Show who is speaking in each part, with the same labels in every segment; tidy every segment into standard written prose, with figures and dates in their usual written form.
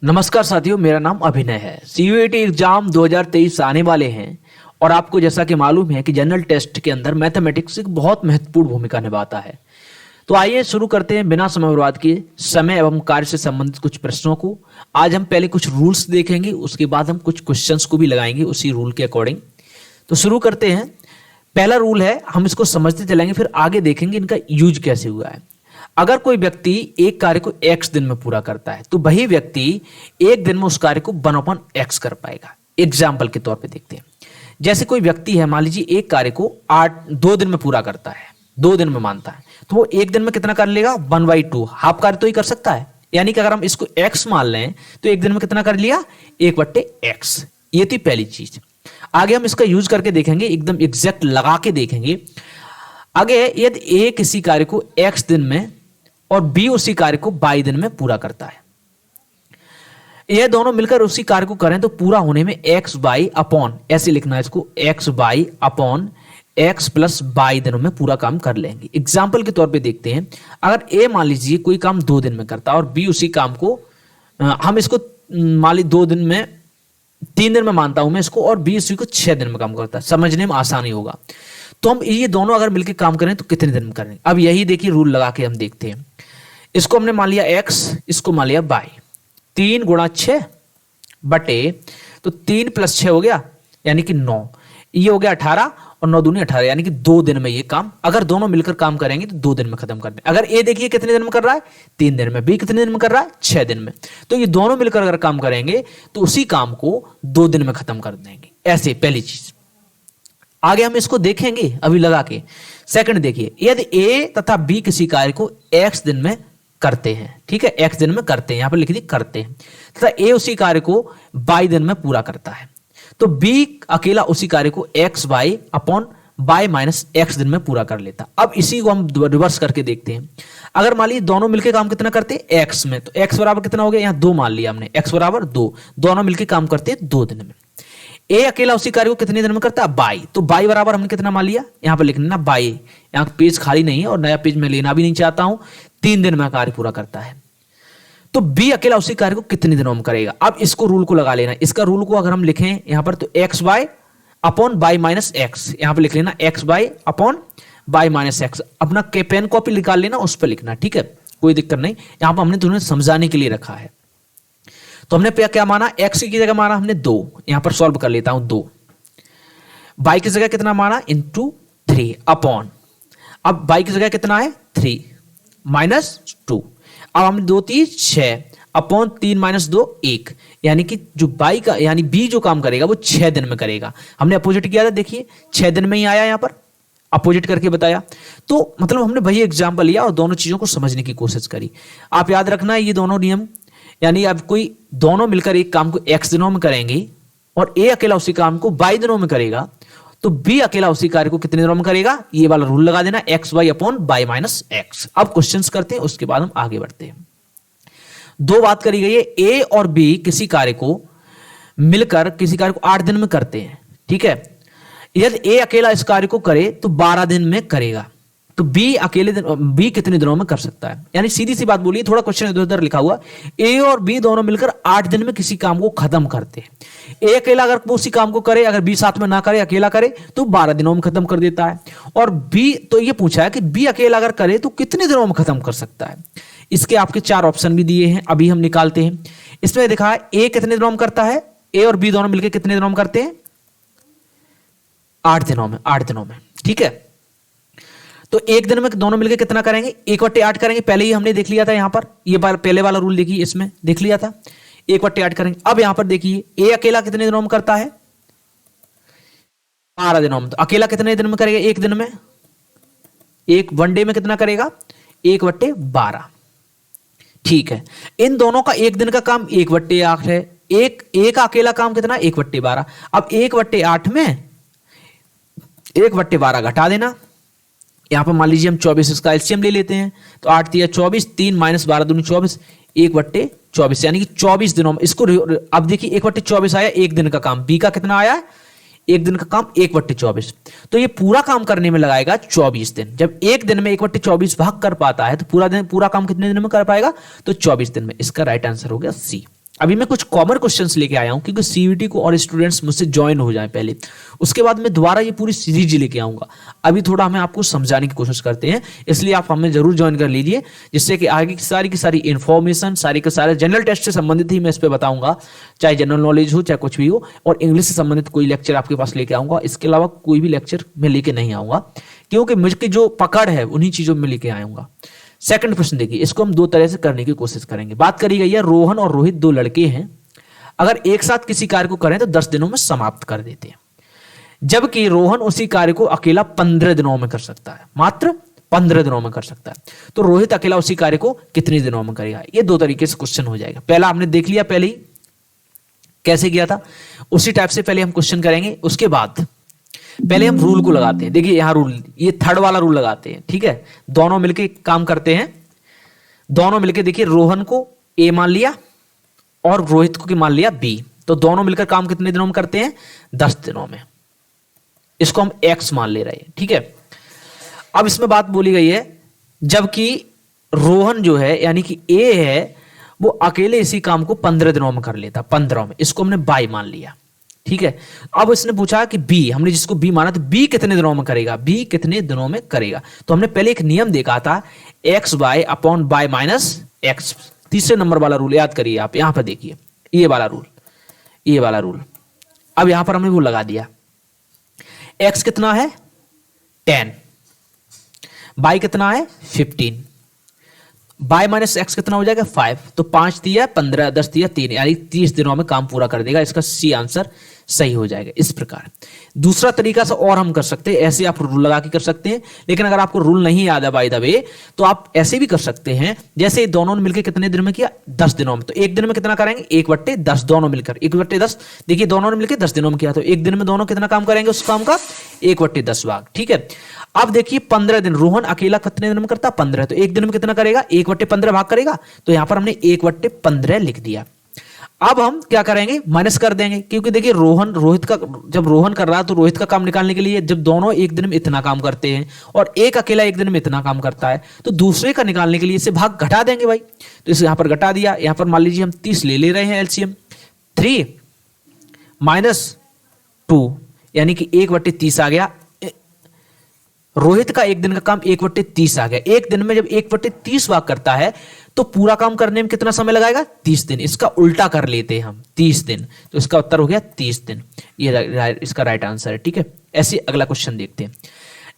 Speaker 1: नमस्कार साथियों, मेरा नाम अभिनय है। सीयूईटी एग्जाम 2023 आने वाले हैं और आपको जैसा कि मालूम है कि जनरल टेस्ट के अंदर मैथमेटिक्स एक बहुत महत्वपूर्ण भूमिका निभाता है। तो आइए शुरू करते हैं बिना समय बर्बाद किए समय एवं कार्य से संबंधित कुछ प्रश्नों को। आज हम पहले कुछ रूल्स देखेंगे, उसके बाद हम कुछ क्वेश्चंस को भी लगाएंगे उसी रूल के अकॉर्डिंग। तो शुरू करते हैं। पहला रूल है, हम इसको समझते चलेंगे फिर आगे देखेंगे इनका यूज कैसे हुआ है। अगर कोई व्यक्ति एक कार्य को x दिन में पूरा करता है तो वही व्यक्ति एक दिन में उस कार्य को 1/x कर पाएगा। एग्जाम्पल के तौर पे देखते हैं। जैसे कोई व्यक्ति है, मान लीजिए एक कार्य को 2 दिन में पूरा करता है, 2 दिन में मानता है, तो वो एक दिन में कितना कर लेगा? 1/2 हाफ कार्य तो ही कर सकता है। यानी कि अगर हम इसको x मान लें तो एक दिन में कितना कर लिया? 1/x। ये थी पहली चीज। आगे हम इसका यूज करके देखेंगे, एकदम एग्जैक्ट लगा के देखेंगे। आगे यदि a किसी कार्य को x दिन में और b उसी कार्य को y दिन में पूरा करता है, ये दोनों मिलकर उसी कार्य को करें तो पूरा होने में x बाई अपॉन, ऐसे लिखना है इसको, x by upon x plus y दिनों में पूरा काम कर लेंगे। एग्जाम्पल के तौर पे देखते हैं। अगर a मान लीजिए कोई काम 2 दिन में करता है और b उसी काम को हम इसको मान लीजिए 2 दिन में 3 दिन में मानता हूं मैं इसको, और b उसी को 6 दिन में काम करता है, समझने में आसानी होगा। तो हम ये दोनों अगर मिलकर काम करें तो कितने दिन में करेंगे? अब यही देखिए रूल लगा के हम देखते हैं। इसको हमने मान लिया x, इसको मान लिया y। 3 गुणा 6 बटे, तो 3 प्लस 6 हो गया यानी कि 9। ये हो गया 18 और 9 दूनी 18, यानी कि 2 दिन में ये काम, अगर दोनों मिलकर काम करेंगे तो 2 दिन में खत्म कर दें। अगर ए देखिए कितने दिन में कर रहा है? 3 दिन में। बी कितने दिन में कर रहा है? 6 दिन में। तो ये दोनों मिलकर अगर काम करेंगे तो उसी काम को 2 दिन में खत्म कर देंगे। ऐसे पहली चीज। आगे हम इसको देखेंगे अभी लगा के। सेकंड देखिए, यदि ए तथा बी किसी कार्य को x दिन में करते हैं, ठीक है, x दिन में करते हैं, यहां पर लिख दी करते हैं, तथा ए उसी कार्य को y दिन में पूरा करता है, तो b अकेला उसी कार्य को x y upon y minus x दिन में पूरा कर लेता। अब इसी को हम रिवर्स करके देखते हैं। अगर मान लीजिए दोनों मिलकर काम कितना करते हैं? x में, तो x बराबर कितना हो गया? यहां 2 मान लिया हमने, x बराबर 2। दोनों मिलकर काम करते हैं 2 दिन में। ए अकेला उसी कार्य को कितने दिन में करता है? बाई। तो बाई बराबर हमने कितना मान लिया? यहां पर लिखना बाई, यहां पेज खाली नहीं है और नया पेज में लेना भी नहीं चाहता हूं। 3 दिन में कार्य पूरा करता है। तो बी अकेला उसी कार्य को कितने दिनों में करेगा? अब इसको रूल को लगा लेना। इसका रूल को अगर हम लिखें यहां पर, तो x y upon y minus x, यहां पर लिख लेना x y upon y minus x. अपना पेन कॉपी निकाल लेना, उस पर लिखना, ठीक है, कोई दिक्कत नहीं। यहां पर हमने तुम्हें समझाने के लिए रखा है। तो हमने क्या माना? x की जगह माना हमने 2, यहां पर सॉल्व कर लेता हूं 2। y की जगह कितना माना? इंटू 3 अपॉन, अब y की जगह कितना है? 3 माइनस 2। अब हमने 2 3 6 अपॉन 3 माइनस 2 1, यानी कि जो y का यानी b जो काम करेगा वो 6 दिन में करेगा। हमने अपोजिट किया था, देखिए 6 दिन में ही आया, यहां पर अपोजिट करके बताया। तो मतलब हमने वही एग्जाम्पल लिया और दोनों चीजों को समझने की कोशिश करी। आप याद रखना ये दोनों नियम, यानी अब कोई दोनों मिलकर एक काम को x दिनों में करेंगे और a अकेला उसी काम को y दिनों में करेगा, तो b अकेला उसी कार्य को कितने दिनों में करेगा? ये वाला रूल लगा देना, x y upon y minus x. अब क्वेश्चंस करते हैं, उसके बाद हम आगे बढ़ते हैं। 2 बात करी गई है, a और b किसी कार्य को मिलकर किसी कार्य को 8 दिन में करते हैं, ठीक है। यदि a अकेला इस कार्य को करे तो 12 दिन में करेगा, तो b कितने दिनों में कर सकता है? यानी सीधी सी बात बोलिए, थोड़ा क्वेश्चन इधर उधर लिखा हुआ। a और b दोनों मिलकर 8 दिन में किसी काम को खत्म करते हैं। a अकेला अगर वो उसी काम को करे, अगर b साथ में ना करे, अकेला करे, तो 12 दिनों में खत्म कर देता है। और b, तो ये पूछा है कि b अकेला अगर करे तो कितने दिनों में खत्म कर सकता है। इसके आपके 4 ऑप्शन भी दिए हैं, अभी हम निकालते हैं। इसमें देखा है a कितने दिनों में करता है, a और b दोनों मिलकर कितने दिनों में करते हैं? 8 दिनों में, 8 दिनों में, ठीक है। तो एक दिन में दोनों मिलकर कितना करेंगे? 1/8 करेंगे। पहले ही हमने देख लिया था, यहां पर ये पहले वाला रूल देखिए, इसमें देख लिया था 1/8 करेंगे। अब यहां पर देखिए ए अकेला कितने दिनों में करता है? 12 दिनों में। तो अकेला कितने दिन में करेगा? एक दिन में, एक वनडे में कितना करेगा? 1/12, ठीक है। इन दोनों का एक दिन का काम 1/8 है। एक का अकेला काम कितना? 1/12। अब 1/8 में 1/12 घटा देना। यहां पर मान लीजिए हम 24, इसका एलसीएम ले लेते हैं, तो 8 3 24, 3 माइनस 12 दूनी 24, 1/24, यानी कि 24 दिनों में इसको। अब देखिए 1/24 आया, एक दिन का काम। बी का कितना आया? एक दिन का काम 1/24, तो ये पूरा काम करने में लगाएगा 24 दिन। जब एक दिन में 1/24 भाग कर पाता है तो पूरा काम कितने दिन में कर पाएगा? तो 24 दिन में। इसका राइट आंसर हो गया सी। अभी मैं कुछ कॉमन क्वेश्चंस लेके आया हूं क्योंकि सीयूईटी को और स्टूडेंट्स मुझसे ज्वाइन हो जाएं पहले, उसके बाद मैं दोबारा ये पूरी सीरीज लेके आऊंगा। अभी थोड़ा हमें आपको समझाने की कोशिश करते हैं, इसलिए आप हमें जरूर ज्वाइन कर लीजिए, जिससे कि आगे की सारी इंफॉर्मेशन, सारी के सारे जनरल टेस्ट से संबंधित ही मैं इस पर बताऊंगा, चाहे जनरल नॉलेज हो चाहे कुछ भी हो, और इंग्लिश से संबंधित कोई लेक्चर आपके पास लेके आऊंगा। इसके अलावा कोई भी लेक्चर मैं लेके नहीं आऊंगा, क्योंकि मुझकी जो पकड़ है उन्हीं चीजों में लेके आऊंगा। सेकंड प्रश्न देखिए, इसको हम दो तरह से करने की कोशिश करेंगे। बात करी गई है रोहन और रोहित दो लड़के हैं, अगर एक साथ किसी कार्य को करें तो 10 दिनों में समाप्त कर देते हैं, जबकि रोहन उसी कार्य को अकेला 15 दिनों में कर सकता है, मात्र 15 दिनों में कर सकता है। तो रोहित अकेला उसी कार्य को कितने दिनों में करेगा? ये दो तरीके से क्वेश्चन हो जाएगा। पहला हमने देख लिया पहले ही कैसे किया था, उसी टाइप से पहले हम क्वेश्चन करेंगे। उसके बाद पहले हम रूल को लगाते हैं। देखिए यहां रूल, ये थर्ड वाला रूल लगाते हैं, ठीक है। दोनों मिलकर काम करते हैं, दोनों मिलकर देखिए रोहन को ए मान लिया और रोहित को मान लिया बी, तो दोनों मिलकर काम कितने दिनों में करते हैं? 10 दिनों में। इसको हम एक्स मान ले रहे हैं, ठीक है। अब इसमें बात बोली गई है, जबकि रोहन जो है यानी कि ए है, वो अकेले इसी काम को 15 दिनों में कर लेता, 15 में। इसको हमने बाई मान लिया, ठीक है। अब इसने पूछा कि बी, हमने जिसको बी माना, तो बी कितने दिनों में करेगा? बी कितने दिनों में करेगा? तो हमने पहले एक नियम देखा था, x y upon y minus x, तीसरे नंबर वाला रूल याद करिए आप। यहां पर देखिए ये वाला रूल, ये वाला रूल। अब यहां पर हमने वो लगा दिया, एक्स कितना है? 10, बाई कितना है? 15, बाय माइनस एक्स कितना हो जाएगा? 5। तो 5 दिया 15, 10 दिया 3, यानी 30 दिनों में काम पूरा कर देगा। इसका सी आंसर सही हो जाएगा। इस प्रकार दूसरा तरीका से और हम कर सकते हैं, ऐसे आप रूल लगा के कर सकते हैं। लेकिन अगर आपको रूल नहीं याद है बाय द वे, तो आप ऐसे भी कर सकते हैं, जैसे दोनों ने मिलकर कितने दिन में किया? 10 दिनों में। तो एक दिन में कितना करेंगे? 1/10, दोनों मिलकर 1/10। देखिए दोनों ने मिलकर 10 दिनों में किया, तो एक दिन में दोनों कितना काम करेंगे उस काम का? 1/10 भाग, ठीक है। अब देखिए 15 दिन, रोहन अकेला कितने दिन में करता? 15। तो एक दिन में कितना करेगा? 1/15 भाग करेगा, तो यहां पर हमने 1/15 लिख दिया। अब हम क्या करेंगे? माइनस कर देंगे, क्योंकि देखिए रोहित का, जब रोहन कर रहा है तो रोहित का काम निकालने के लिए, जब दोनों एक दिन में इतना काम करते हैं और एक अकेला एक दिन में इतना काम करता है, तो दूसरे का निकालने के लिए इसे भाग घटा देंगे भाई। तो इसे यहां पर घटा दिया। यहां पर मान लीजिए हम 30 ले रहे हैं एलसीएम, 3 - 2 यानी कि 1/30 आ गया। रोहित का एक दिन का काम 1/30 आ गया। एक दिन में जब 1/30 भाग करता है तो पूरा काम करने में कितना समय लगाएगा? 30 दिन। इसका उल्टा कर लेते हैं हम, 30 दिन, तो इसका उत्तर हो गया 30 दिन। ये इसका राइट आंसर है, ठीक है। ऐसे अगला क्वेश्चन देखते हैं।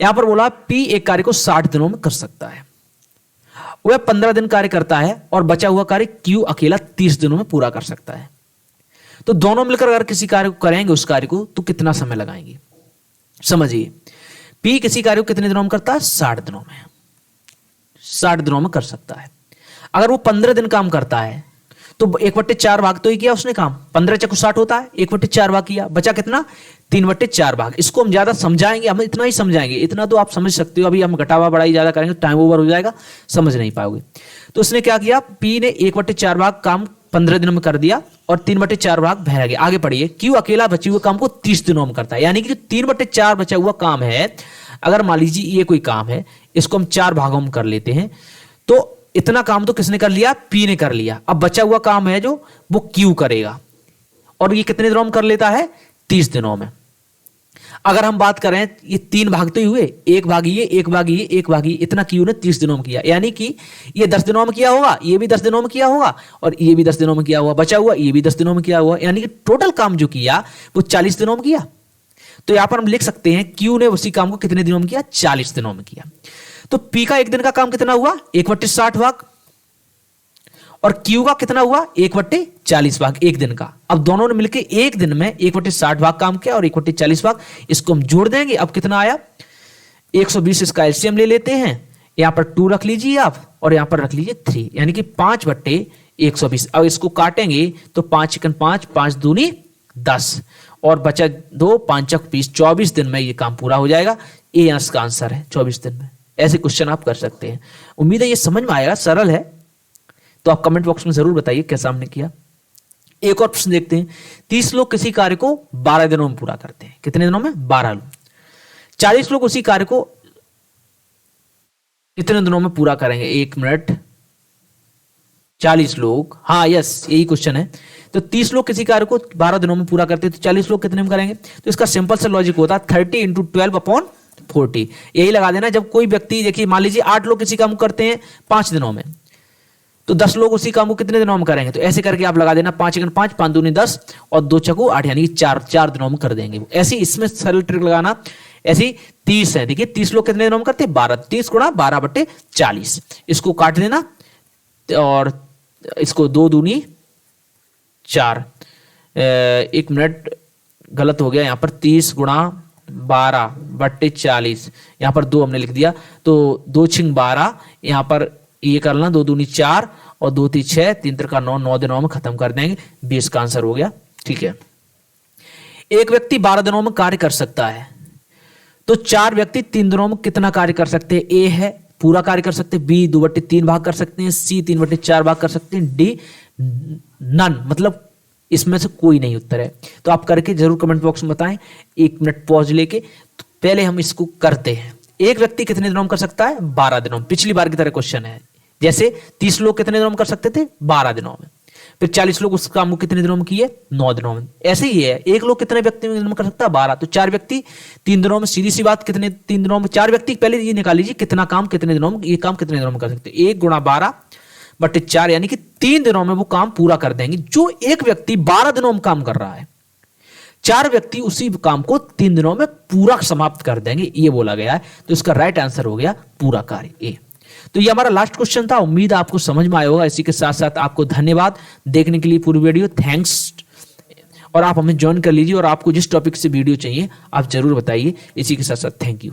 Speaker 1: यहां पर बोला पी एक कार्य को 60 दिनों में कर सकता है, वह 15 दिन कार्य करता है और बचा हुआ कार्य क्यू अकेला 30 दिनों में पूरा कर सकता है। तो दोनों मिलकर अगर किसी कार्य को करेंगे, उस कार्य को, तो कितना समय लगाएंगे? समझिए, पी किसी कार्य को कितने दिनों में करता है? 60 दिनों में। 60 दिनों में कर सकता है। अगर वो 15 दिन काम करता है तो 1/4 भाग तो ही किया उसने काम, 15 × 60 होता है, 1/4 भाग किया, बचा कितना? 3/4 भाग। इसको हम ज्यादा समझाएंगे, हम इतना ही समझाएंगे, इतना तो आप समझ सकते हो। अभी हम घटावा बढ़ाई ज्यादा करेंगे तो टाइम ओवर हो जाएगा, समझ नहीं पाओगे। तो उसने क्या किया? पी ने 1/4 भाग काम 15 दिनों में कर दिया और 3/4 भाग बह गया। आगे पढ़िए, क्यू अकेला बचे हुए काम को 30 दिनों में करता है, यानी कि जो 3/4 बचा हुआ काम है, अगर मान लीजिए ये कोई काम है, इसको हम 4 भागों में कर लेते हैं, तो इतना काम तो किसने कर लिया? पी ने कर लिया। अब बचा हुआ काम है जो, वो क्यू करेगा, और ये कितने दिनों में कर लेता है? 30 दिनों में। अगर हम बात करें, ये 3 भाग तो ही हुए, एक भाग ये, एक भाग ये, एक भाग ये, इतना क्यू ने 30 दिनों में किया, यानी कि ये 10 दिनों में किया होगा, ये भी 10 दिनों में किया होगा, और ये भी 10 दिनों में किया हुआ, बचा हुआ ये भी 10 दिनों में किया हुआ, यानी कि टोटल काम जो किया वो 40 दिनों में किया। तो यहां पर हम लिख सकते हैं क्यू ने उसी काम को कितने दिनों में किया? 40 दिनों में किया। तो पी का एक दिन का काम कितना हुआ? 1/60 भाग, और क्यू का कितना हुआ? 1/40 भाग एक दिन का। अब दोनों ने मिलकर एक दिन में 1/60 भाग काम किया और 1/40 भाग, इसको हम जोड़ देंगे। अब कितना आया? 120। इसका एलसीएम ले लेते हैं, यहां पर 2 रख लीजिए आप, और यहां पर रख लीजिए 3, यानी कि 5/120। अब इसको काटेंगे तो 5 × 5, 5 दूनी 10, और बचा 2, 5 × 20, 24 दिन में ये काम पूरा हो जाएगा। ये इसका आंसर है, 24 दिन में। ऐसे क्वेश्चन आप कर सकते हैं। उम्मीद है ये समझ में आएगा, सरल है। तो आप कमेंट बॉक्स में जरूर बताइए कैसा हमने किया। एक और प्रश्न देखते हैं। 30 लोग किसी कार्य को 12 दिनों में पूरा करते हैं। कितने दिनों में? 12 लोग। 40 लोग उसी कार्य को कितने दिनों में पूरा करेंगे? 1 मिनट, 40 लोग, हाँ यस यही क्वेश्चन है। तो 30 लोग किसी कार्य को 12 दिनों में पूरा करते हैं, तो 40 लोग कितने में करेंगे? तो इसका सिंपल सा लॉजिक होता है 30 इंटू 12/40, यही लगा देना। जब कोई व्यक्ति, देखिए मान लीजिए 8 लोग किसी काम को करते हैं 5 दिनों में, तो 10 लोग उसी काम को कितने दिनों में करेंगे? तो ऐसे करके आप लगा देना 5 × 5, 5 दूनी 10 और 2 छक्कू 8, यानी 4 दिनों में कर देंगे। ऐसे इसमें सरल ट्रिक लगाना। ऐसी 30 है, देखिए 30 लोग कितने दिनों में करते हैं? 12, 30 गुणा 12/40, इसको काट देना और इसको 2 दूनी 4, 1 मिनट गलत हो गया यहाँ पर, 30 गुणा 12/40, यहाँ पर 2 हमने लिख दिया, तो 2 छिंग 12, यहाँ पर ये कर लेना 2 दूनी 4 और 2 × 6, 3 × 9, 9 दिनों में खत्म कर देंगे। 20 का आंसर हो गया। ठीक है, एक व्यक्ति 12 दिनों में कार्य कर सकता है, तो 4 व्यक्ति 3 दिनों में कितना कार्य कर सकते हैं? ए है पूरा कार्य कर सकते हैं, बी 2/3 भाग कर सकते हैं, सी 3/4 भाग कर सकते हैं, डी नन, मतलब इसमें से कोई नहीं उत्तर है। तो आप करके जरूर कमेंट बॉक्स में बताएं। 1 मिनट पॉज लेके, तो पहले हम इसको करते हैं। एक व्यक्ति कितने दिनों में कर सकता है? 12 दिनों में। पिछली बार की तरह क्वेश्चन है, जैसे 30 लोग कितने दिनों में कर सकते थे? 12 दिनों में। फिर 40 लोग उस काम को कितने दिनों में किए? 9 दिनों में। ऐसे ही है, एक लोग कितने व्यक्ति में कर सकता है? 12, तो 4 व्यक्ति 3 दिनों में। सीधी सी बात, कितने 3 दिनों में? 4 व्यक्ति, पहले ये निकाल लीजिए कितना काम कितने दिनों में, ये काम कितने दिनों में कर सकते हैं? 1 × 12/4, यानी कि 3 दिनों में वो काम पूरा कर देंगे। जो एक व्यक्ति 12 दिनों में काम कर रहा है, 4 व्यक्ति उसी काम को 3 दिनों में पूरा समाप्त कर देंगे, ये बोला गया है। तो इसका राइट आंसर हो गया पूरा कार्य, ए। तो ये हमारा लास्ट क्वेश्चन था। उम्मीद आपको समझ में आया होगा। इसी के साथ साथ आपको धन्यवाद देखने के लिए पूरी वीडियो, थैंक्स। और आप हमें ज्वाइन कर लीजिए, और आपको जिस टॉपिक से वीडियो चाहिए आप जरूर बताइए। इसी के साथ साथ थैंक यू।